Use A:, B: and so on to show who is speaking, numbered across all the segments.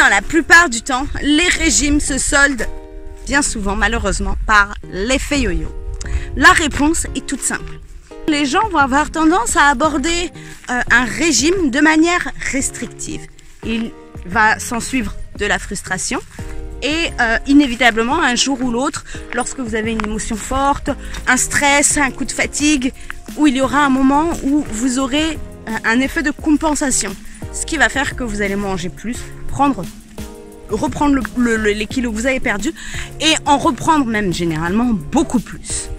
A: dans la plupart du temps, les régimes se soldent bien souvent, malheureusement, par l'effet yo-yo? La réponse est toute simple. Les gens vont avoir tendance à aborder un régime de manière restrictive. Il va s'en suivre de la frustration et inévitablement, un jour ou l'autre, lorsque vous avez une émotion forte, un stress, un coup de fatigue, où il y aura un moment où vous aurez un effet de compensation. Ce qui va faire que vous allez manger plus, reprendre les kilos que vous avez perdus et en reprendre même généralement beaucoup plus.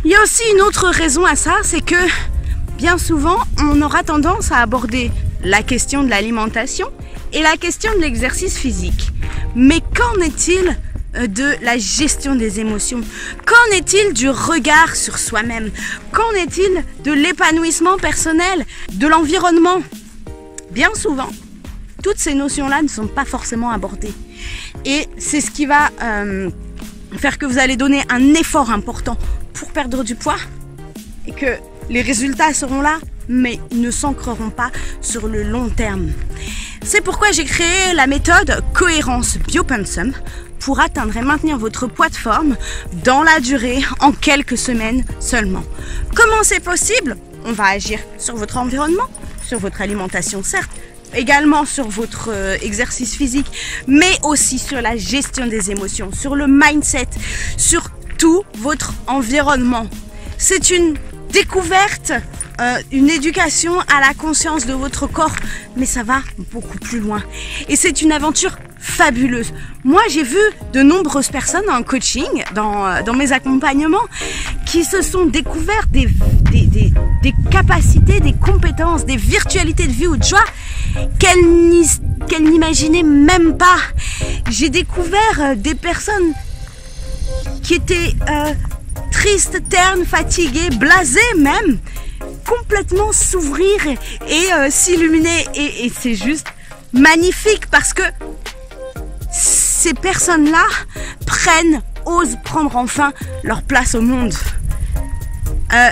A: Il y a aussi une autre raison à ça, c'est que bien souvent on aura tendance à aborder la question de l'alimentation et la question de l'exercice physique. Mais qu'en est-il de la gestion des émotions? Qu'en est-il du regard sur soi-même? Qu'en est-il de l'épanouissement personnel, de l'environnement? Bien souvent, toutes ces notions-là ne sont pas forcément abordées. Et c'est ce qui va faire que vous allez donner un effort important pour perdre du poids et que les résultats seront là, mais ils ne s'ancreront pas sur le long terme. C'est pourquoi j'ai créé la méthode Cohérence Biopensum pour atteindre et maintenir votre poids de forme dans la durée en quelques semaines seulement. Comment c'est possible? On va agir sur votre environnement, sur votre alimentation certes, également sur votre exercice physique, mais aussi sur la gestion des émotions, sur le mindset, sur tout votre environnement. C'est une découverte, une éducation à la conscience de votre corps, mais ça va beaucoup plus loin. Et c'est une aventure fabuleuse. Moi, j'ai vu de nombreuses personnes en coaching, dans mes accompagnements, qui se sont découvertes des capacités, des compétences, des virtualités de vie ou de joie qu'elles n'imaginaient même pas. J'ai découvert des personnes qui étaient tristes, ternes, fatiguées, blasées même, complètement s'ouvrir et s'illuminer. Et c'est juste magnifique parce que ces personnes-là osent prendre enfin leur place au monde.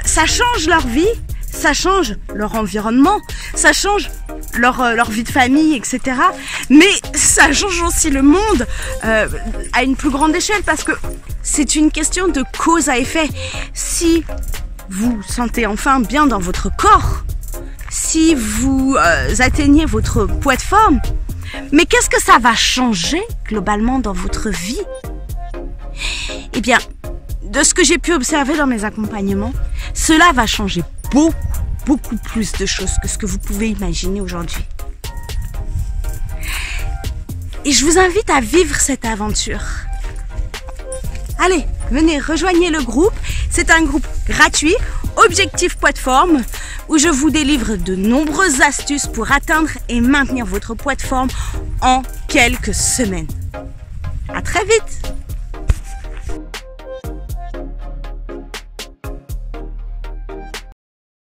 A: Ça change leur vie, ça change leur environnement, ça change leur vie de famille, etc. Mais ça change aussi le monde à une plus grande échelle parce que c'est une question de cause à effet. Si vous sentez enfin bien dans votre corps, si vous atteignez votre poids de forme, mais qu'est-ce que ça va changer globalement dans votre vie? Eh bien, de ce que j'ai pu observer dans mes accompagnements, cela va changer beaucoup plus de choses que ce que vous pouvez imaginer aujourd'hui. Et je vous invite à vivre cette aventure. Allez, venez, rejoignez le groupe. C'est un groupe gratuit, Objectif Poids de Forme, où je vous délivre de nombreuses astuces pour atteindre et maintenir votre poids de forme en quelques semaines. À très vite!